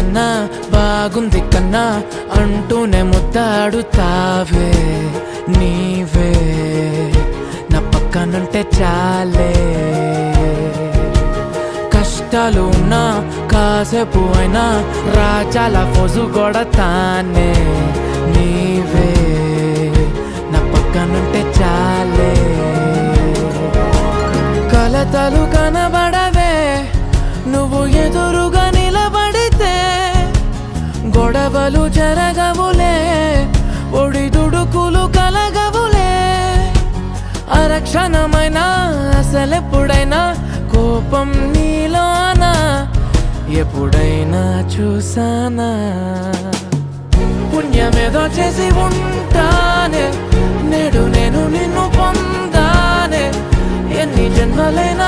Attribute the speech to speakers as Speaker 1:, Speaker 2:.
Speaker 1: కన్నా బాగుంది కన్నా అంటూనే ముద్దాడుతావే నీవే నా పక్కనుంటే చాలే. కష్టాలు ఉన్నా కాసేపు అయినా రాజాల ఫోజు కొడతానే నీవే నా పక్కనుంటే చాలే. కలతలు కనబడవే నువ్వు ఎదురుగా నిలబడితే, గొడవలు జరగవులే ఒడిదుడుకులు కలగవులే. అరక్షణమైనా అసలెప్పుడైనా కోపం నీలోనా ఎప్పుడైనా చూసానా? పుణ్యమేదో చేసి ఉంటానే నేడు నేను నిన్ను పొందానే. ఎన్ని జన్మలైనా